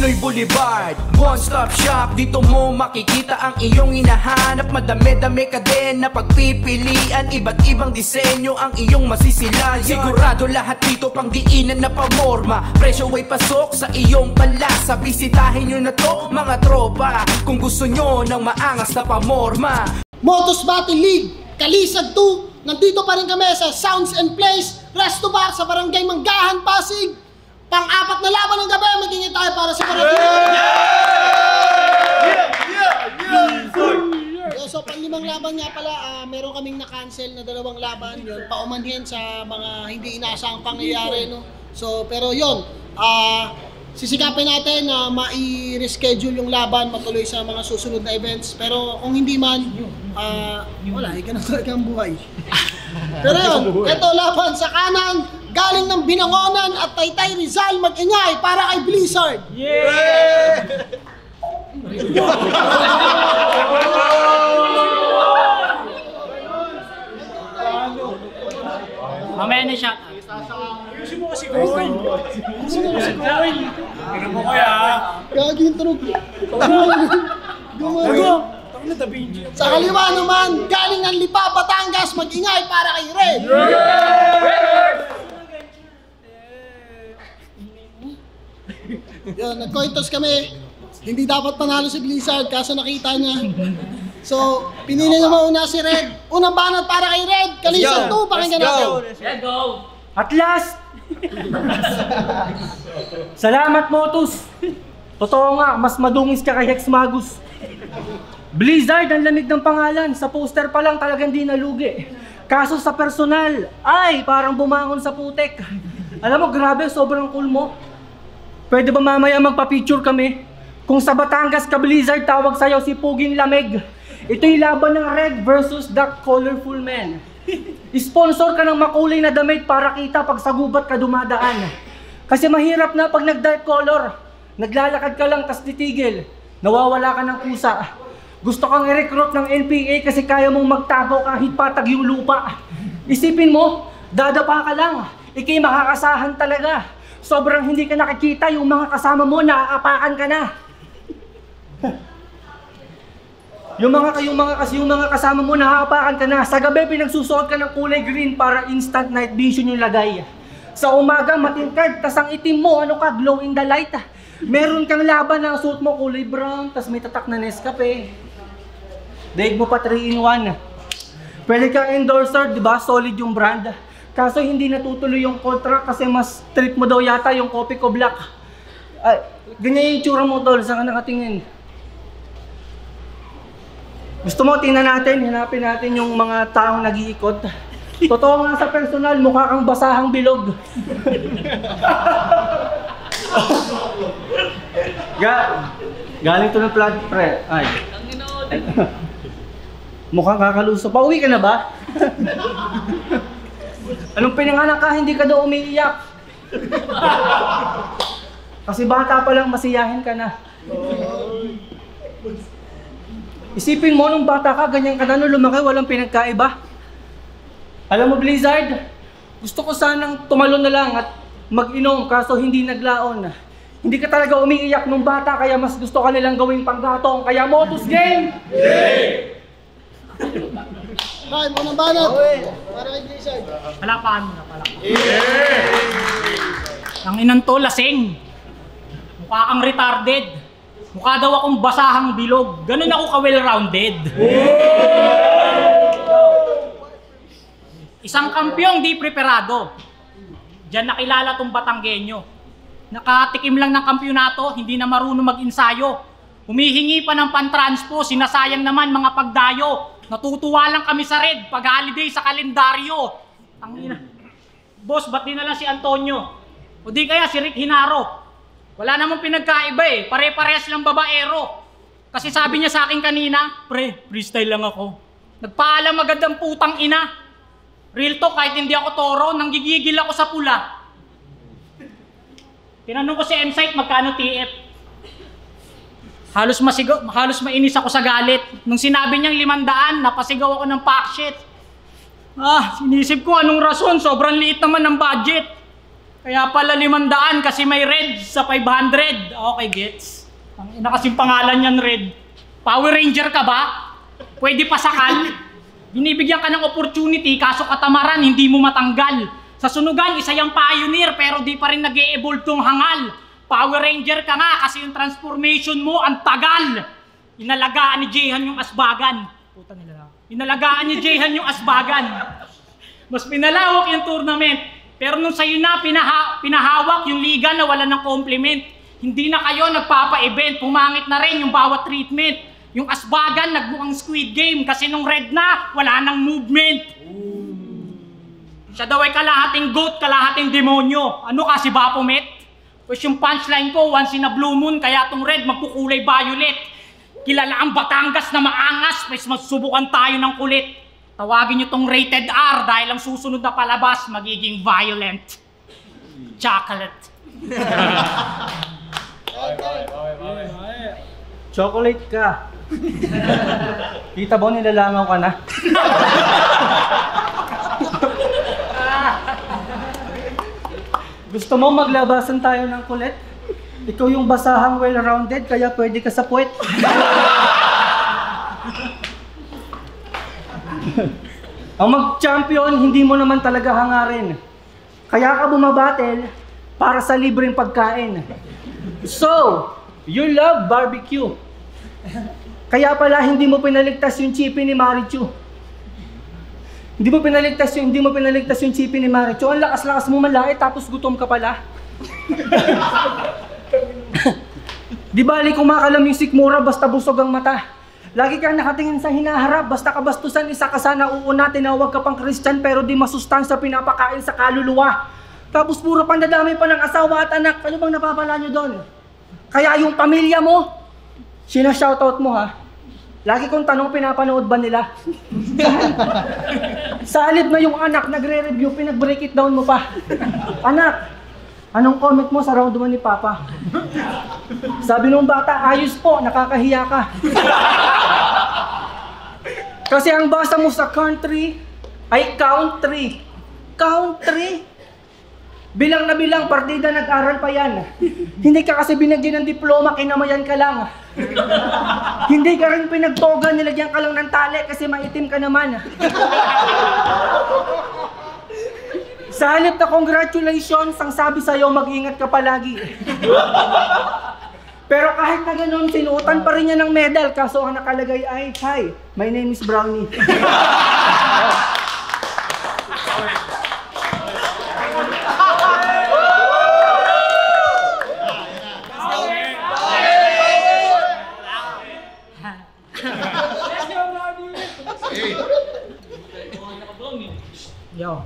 Pinoy Boulevard, one-stop shop. Dito mo makikita ang iyong hinahanap. Madami-dami ka din na pagpipilian. Iba't ibang disenyo ang iyong masisilayan. Sigurado lahat dito pang diinan na pamorma. Presyo ay pasok sa iyong panlasa. Bisitahin nyo na to mga tropa kung gusto nyo ng maangas na pamorma. Motos Battle League, Kalisag 2. Nandito pa rin kami sa Sounds and Plays Resto Bar sa Barangay Manggahan, Pasig. Pang-apat na laban ng gabi, magingin tayo para sa So, pang-limang laban nga pala, meron kaming na-cancel na 2 laban. Yun, paumanhin sa mga hindi inaasahang pangyayari, no? So, pero yun, sisikapin natin na mai-reschedule yung laban, matuloy sa mga susunod na events. Pero kung hindi man, wala, ganun talaga ang buhay. Pero yun, ito laban sa kanan, galing ng Binangonan at Taytay Rizal, mag-ingay para kay Blizzard. Yeah! Mamaya na siya. Ayusin mo kasi Goy. Ayusin mo kasi Goy. Tingnan mo kaya. Gagi yung tunog. Sa kaliwa naman, galing ng Lipa, Batangas, mag-ingay para kay Red. Yun, nag-coitos kami. Hindi dapat panalo si Blizzard kaso nakita niya. So, pinili niya mauna si Red. Unang banat para kay Red. Kalisag 2, pakinggan natin. Let's go! At last! Salamat, Motus! Totoo nga, mas madungis ka kay Hex Magus. Blizzard, ang lamig ng pangalan. Sa poster pa lang talagang di nalugi. Kaso sa personal, ay parang bumangon sa putek. Alam mo, grabe, sobrang cool mo. Pwede ba mamaya magpa-picture kami? Kung sa Batangas ka Blizzard, tawag sa'yo si Puging Lamig. Ito yung laban ng Red versus the Colorful Man. Sponsor ka ng makulay na damit para kita pag sa gubat ka dumadaan. Kasi mahirap na pag nag-dark color. Naglalakad ka lang tas titigil. Nawawala ka ng kusa. Gusto kang i-recruit ng NPA kasi kaya mong magtago kahit patag yung lupa. Isipin mo, dadapa ka lang. Ika'y makakasahan talaga. Sobrang hindi ka nakikita, yung mga kasama mo, naaapakan ka na. Yung mga kasama mo, naaapakan ka na. Sa gabi, pinagsusuot ka ng kulay green para instant night vision yung lagay. Sa umaga, matingkad, tas ang itim mo, ano ka, glow in the light. Meron kang laban na suot mo kulay brown, tas may tatak na Nescafe. Daig mo pa 3-in-1. Pwede kang endorser, di ba? Solid yung brand. Kaso hindi natutuloy yung contract kasi mas trip mo daw yata yung Coffee ko Black. Ganyan yung tsura mo, tol. Saan ka nakatingin? Gusto mo, tingnan natin, hanapin natin yung mga taong nag-iikot. Totoo nga sa personal, mukha kang basahang bilog. Galing to ng plug, pre. Ay. Mukhang kakaluso. Pauwi ka na ba? Anong pinanganak ka, hindi ka daw umiiyak. Kasi bata pa lang, masiyahin ka na. Isipin mo, nung bata ka, ganyan ka na, nung lumaki, walang pinagkaiba. Alam mo, Blizzard, gusto ko sanang tumalon na lang at mag-inom, kaso hindi naglaon. Hindi ka talaga umiiyak nung bata, kaya mas gusto ka nilang gawing panggatong. Kaya Motus Game! Game! Ay, munang banat. Para kay Blizzard. Palakpakan mo na, palakpakan. Ang inang to, lasing. Mukha kang retarded. Mukha daw akong basahang bilog. Ganun ako ka-well-rounded. Isang kampyong di preparado. Diyan nakilala tong Batanggenyo. Nakatikim lang ng kampyonato, hindi na marunong mag-insayo. Humihingi pa ng pan-transpo, sinasayang naman mga pagdayo. Natutuwa lang kami sa Red pag holiday sa kalendaryo. Tangina. Boss, ba't di na lang si Antonio? O di kaya si Rick Hinaro? Wala namang pinagkaiba eh. Pare-parehas lang babaero. Kasi sabi niya sa akin kanina, pre, freestyle lang ako. Nagpaalam agad ang putang ina. Real talk, kahit hindi ako toro, nanggigigil ako sa pula. Tinanong ko si M-Site magkano TF. Halos mainis ako sa galit. Nung sinabi niyang 500, napasigaw ako ng pack shit. Sinisip ko anong rason, sobrang liit naman ng budget. Kaya pala 500 kasi may red sa 500. Okay, gets. Ang ina kasing pangalan niyan, red. Power Ranger ka ba? Pwede pasakal. Binibigyan ka ng opportunity, kaso katamaran, hindi mo matanggal. Sa sunugan, isa yung pioneer, pero di pa rin nag-e-evolve tong hangal. Power Ranger ka nga, kasi yung transformation mo, ang tagal. Inalagaan ni Jehan yung asbagan. Puta nila lang. Inalagaan ni Jehan yung asbagan. Mas pinalawak yung tournament. Pero nung sa'yo na, pinahawak yung liga na wala ng compliment. Hindi na kayo nagpapa-event, pumangit na rin yung bawat treatment. Yung asbagan, nagmukhang Squid Game kasi nung red na, wala nang movement. Siya daw ay kalahating goat, kalahating demonyo. Ano kasi Baphomet? Pues yung punchline ko, once in a blue moon, kaya tong red magkukulay violet. Kilala ang Batangas na maangas, pues magsubukan tayo ng kulit. Tawagin nyo tong rated R dahil ang susunod na palabas magiging violent. Chocolate. Chocolate ka. Kita mo, nilalangaw ka na. Gusto mo maglabasan tayo ng kulit? Ikaw yung basahang well-rounded, kaya pwede ka sa puwet. Ang mag-champion, hindi mo naman talaga hangarin. Kaya ka bumabattle para sa libreng pagkain. So, you love barbecue. Kaya pala hindi mo pinaligtas yung chippy ni Marichu. Hindi mo pinaligtas yung chippy ni Marichu. Ang lakas-lakas mo malait tapos gutom ka pala. Di bali kumakalam yung sikmura basta busog ang mata. Lagi kang nakatingin sa hinaharap, basta kabastusan, isa ka sana uuna, tinawag ka pang Christian pero di masustansya pinapakain sa kaluluwa. Tapos puro pandadami pa ng asawa at anak, ano bang napapala nyo doon? Kaya yung pamilya mo, sina-shoutout mo ha. Lagi kong tanong, pinapanood ba nila? Sa halip na yung anak, nagre-review, pinag-break it down mo pa. Anak, anong comment mo sa round 1 ni Papa? Sabi nung bata, ayos po, nakakahiya ka. Kasi ang basa mo sa country ay country. Country? Bilang na bilang, partida nag-aral pa yan. Hindi ka kasi binagyan ng diploma, kinamayan ka lang. Hindi ka rin pinagtoga, nilagyan ka lang ng tali kasi maitim ka naman. Sa halip na congratulations, ang sabi sa'yo, mag-ingat ka palagi. Pero kahit na ganun, sinuotan pa rin niya ng medal, kaso ang nakalagay ay, hi, my name is Brownie. Yo.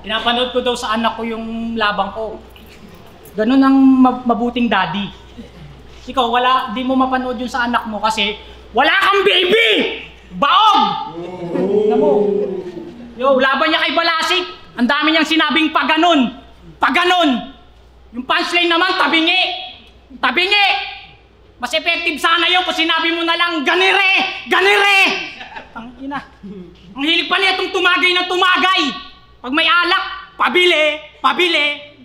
Pinapanood ko daw sa anak ko yung labang ko. Ganun ang mabuting daddy. Ikaw, di mo mapanood yun sa anak mo kasi wala kang baby! Baog! Alam mo, yo, laban niya kay Balasik. Ang dami niyang sinabing paganon. Paganon! Yung punchline naman, tabingi! Tabingi! Mas effective sana yun kung sinabi mo na lang, ganire! Ganire! Ang ina. Ang hilig pa niya itong tumagay na tumagay. Pag may alak, pabili, pabili.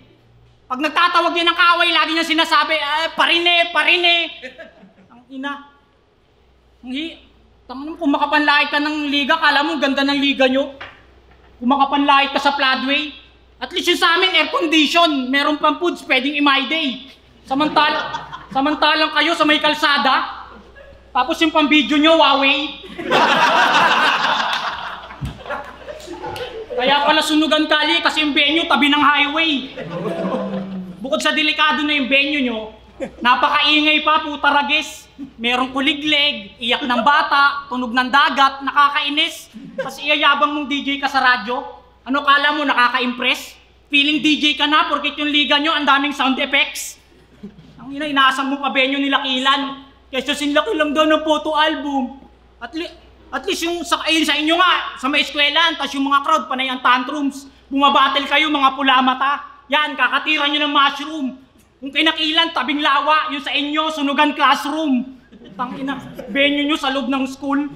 Pag nagtatawag niya ng kaaway, lagi niya sinasabi, parine, parine. Ang ina. Kung makapanlait ka ng liga, kala mo ganda ng liga nyo. Kung makapanlait ka sa floodway, at least yung sa amin, air condition, meron pang foods, pwedeng i-my day. Samantalang kayo sa may kalsada, tapos yung pang-video nyo, Huawei. Kaya pala sunugan kali kasi yung venue tabi ng highway. Bukod sa delikado na yung venue nyo, napakaingay pa, puta ragis. Merong kuligleg, iyak ng bata, tunog ng dagat, nakakainis. Tapos iyayabang mong DJ ka sa radyo. Ano kala mo, nakaka-impress? Feeling DJ ka na porkit yung liga nyo, ang daming sound effects. Ang inaasam mo pa venue nila Kilan. Kesa sinlaki lang daw ng photo album. At least yung sa inyo nga, sa may eskwelahan, tas yung mga crowd, panay ang tantrums. Bumabattle kayo, mga pula mata. Yan, kakatira nyo ng mushroom. Kung kinakilan, tabing lawa. Yung sa inyo, sunugan classroom. Tangina, venue nyo sa loob ng school.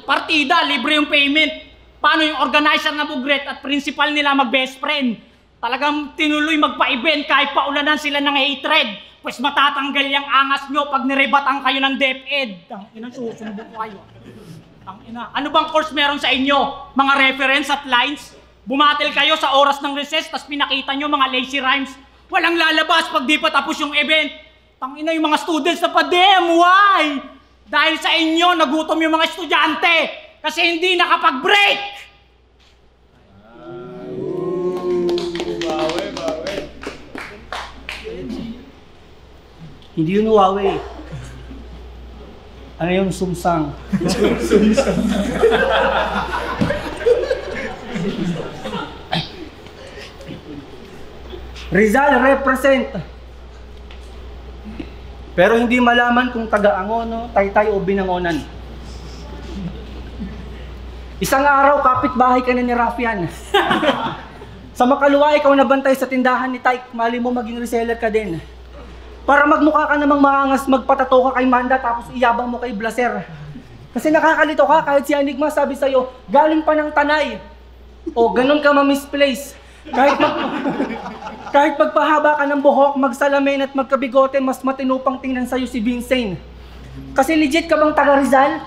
Partida, libre yung payment. Paano yung organizer na bugret at principal nila mag-best friend? Talagang tinuloy magpa-event kahit paulanan sila ng hatred. Pues matatanggal yung angas nyo pag nirebatan kayo ng DepEd. Tangina, susumbong ko kayo. Tangina. Ano bang course meron sa inyo? Mga reference at lines? Bumatil kayo sa oras ng recess, tas pinakita nyo mga lazy rhymes. Walang lalabas pag di pa tapos yung event. Tangina, yung mga students na pa-dem. Why? Dahil sa inyo, nagutom yung mga estudyante. Kasi hindi nakapag-break. Hindi yun Huawei. Ano yung Sumsang? Rizal represent. Pero hindi malaman kung taga-Angono, Taytay o Binangonan. Isang araw, kapitbahay ka na ni Rafian. Sa Makaluwa, ikaw nabantay sa tindahan ni Tyke, mali mo maging reseller ka din. Para magmukha ka namang maangas, magpatato ka kay Manda tapos iyabang mo kay Blaser. Kasi nakakalito ka kahit si Enigma sabi sa'yo, galing pa ng Tanay. O ganun ka ma-misplace. Kahit magpahaba ka ng buhok, magsalamin at magkabigote, mas matinupang tingnan sa'yo si Vincent. Kasi legit ka bang taga Rizal?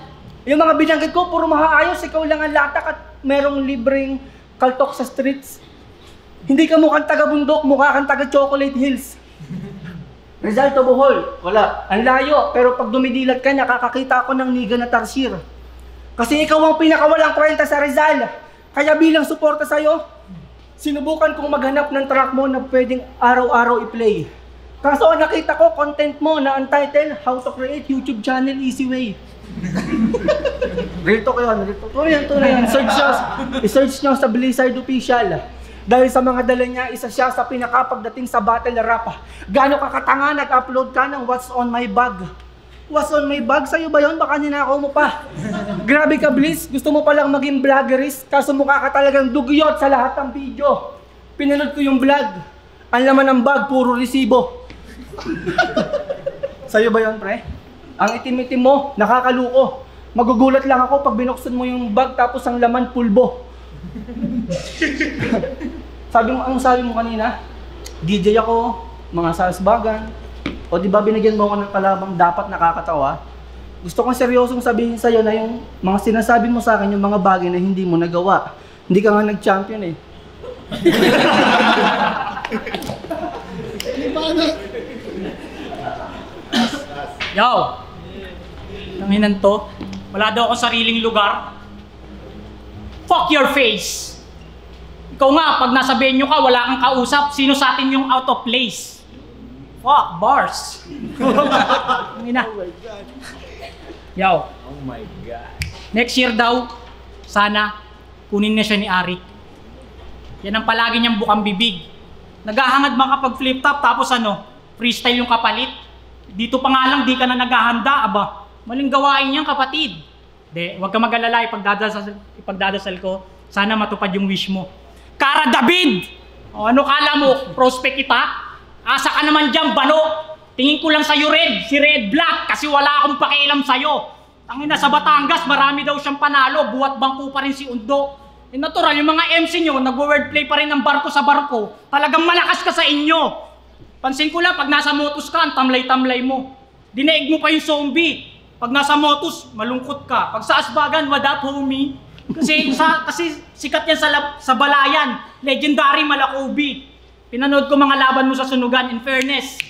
Yung mga binanggit ko, puro mahaayos, ikaw lang ang latak at merong libreng kaltok sa streets. Hindi ka mukhang taga bundok, mukha kang taga Chocolate Hills. Rizal to Bohol, wala. Ang layo, pero pag dumidilat ka, nakakakita ako ng niga na Tarsier. Kasi ikaw ang pinakawalang kwenta sa Rizal. Kaya bilang suporta sa'yo, sinubukan kong maghanap ng track mo na pwedeng araw-araw i-play. Kaso ang nakita ko, content mo na untitled, How to Create YouTube Channel Easy Way. Real talk yun, real talk. Tunay yan. I-search nyo sa Blizzard Official. Dahil sa mga dala niya, isa siya sa pinakapagdating sa battle rap. Gano'n ka katanga, nag-upload ka ng What's on my bag. What's on my bag? Sa'yo ba yun? Baka ninakaw mo pa. Grabe ka, Bliss. Gusto mo palang maging vloggerist. Kaso mukha ka talagang dugyot sa lahat ng video. Pinanood ko yung vlog. Ang laman ng bag, puro resibo. Sa'yo ba yun, pre? Ang itim-itim mo, nakakaluko. Magugulat lang ako pag binuksan mo yung bag tapos ang laman pulbo. Ang sabi mo kanina, DJ ako, mga salsbagan. O di ba binigyan mo ako ng kalabang dapat nakakatawa? Gusto kong seryosong sabihin sa'yo na yung mga sinasabi mo sa akin, yung mga bagay na hindi mo nagawa. Hindi ka nga nag-champion eh. Yo! Nanginan to. Wala daw akong sariling lugar. Fuck your face! Ikaw nga, pag nasa venue ka, wala kang kausap, sino sa atin yung out of place? Fuck, bars! Nangina. Oh my God. Yo. Oh my God. Next year daw, sana, kunin na siya ni Arik. Yan ang palagi niyang bukang bibig. Naghahangad man kapag flip top, tapos ano, freestyle yung kapalit. Dito pa nga lang, di ka na naghahanda, aba. Maling gawain niyan, kapatid. De, huwag ka mag-alala, ipagdadasal ko. Sana matupad yung wish mo. Cara David! O, ano kala mo? Prospect kita? Asa ka naman dyan, bano? Tingin ko lang sa'yo red, si Red Black, kasi wala akong pakialam sa'yo. Tangina sa Batangas, marami daw siyang panalo, buwat bangko pa rin si Undo. Eh natural, yung mga MC nyo, nagwo-wordplay pa rin ng barko sa barko. Talagang malakas ka sa inyo. Pansin ko lang, pag nasa motos ka, ang tamlay-tamlay mo. Dinaig mo pa yung zombie. Pag nasa motos, malungkot ka. Pag sa asbagan, wadap homie. Kasi sikat yan sa Balayan. Legendary Malakobi. Pinanood ko mga laban mo sa Sunugan, in fairness.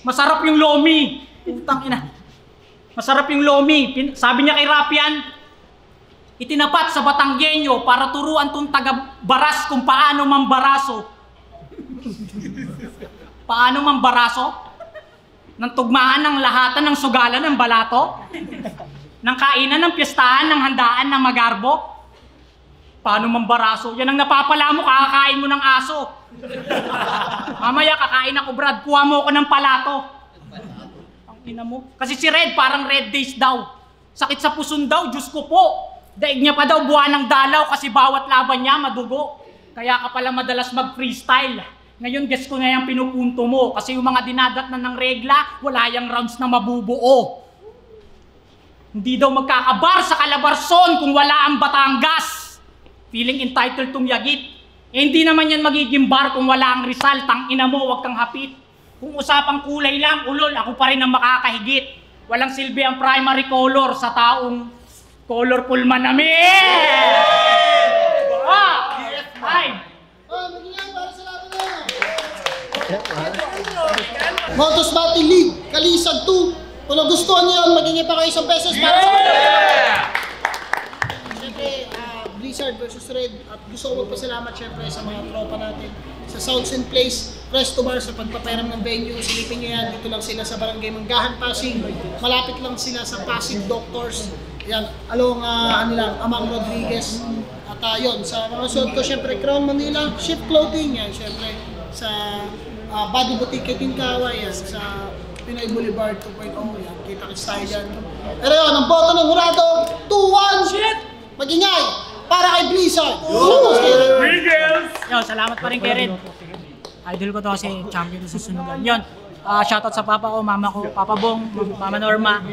Masarap yung lomi. Putang ina. Masarap yung lomi. Sabi niya kay Rapian, itinapat sa Batanggenyo para turuan tong taga-baras kung paano mambaraso. Paano mambaraso? Nang tugmaan ng lahatan ng sugalan ng balato? Nang kainan ng piyestahan ng handaan ng magarbo? Paano mambaraso? Yan ang napapala mo, kakakain mo ng aso. Mamaya kakain ako, Brad, kuha mo ako ng palato. Ang ina mo. Kasi si Red, parang Red Days daw. Sakit sa puson daw, Diyos ko po. Daig niya pa daw buwan ng dalaw kasi bawat laban niya madugo. Kaya ka pala madalas mag-freestyle. Ngayon, guess ko na yung pinupunto mo. Kasi yung mga dinadat na ng regla, wala yung rounds na mabubuo. Hindi daw magkakabar sa Calabarzon kung wala ang Batangas. Feeling entitled tong yagit. Hindi naman yan magiging bar kung wala ang Rizal. Tang ina mo, wag kang hapit. Kung usapang kulay lang, ulol, ako pa rin ang makakahigit. Walang silbi ang primary color sa taong colorful man namin! Ay! Magiging para sa laban na yun. Motos Battle League, Kalisag 2. Kung nagustuhan niyo yun, magiging pa kayo isang pesos para sa Siyempre, Blizzard versus Red. At gusto ko magpasalamat siyempre sa mga tropa natin sa Sounds and Place, Resto Bar sa pagpapairam ng venue. Silipin nyo yan, dito lang sila sa Barangay Manggahan, Pasig. Malapit lang sila sa Pasig Doctors. Yan, along Amang Rodriguez. At yun, sa mga suot ko, siyempre Crown Manila, Ship Clothing yan, siyempre sa Body Boutique Tingkawa yan, sa Pinoy Boulevard 2.0 yan, kita-kits tayo dyan. Pero yun, ang boto ng Hurado, 2-1! Shit! Magingay! Para kay Blizzard! Yo, salamat pa rin kay Red. Idol ko to kasi champion sa susunugan. Yun, shoutout sa papa ko, mama ko, Papa Bong, Mama Norma,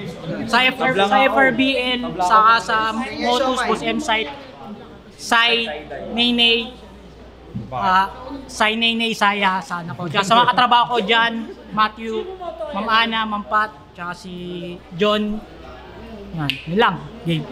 sa FRBL, saka sa Motos, Boss M-Site, Sai, Naynay, Sai Naynay, Saya, sana ko. Sa mga katrabaho ko dyan, Matthew, Ma'am Ana, Ma'am Pat, tsaka si John. Yan, yun lang. Game.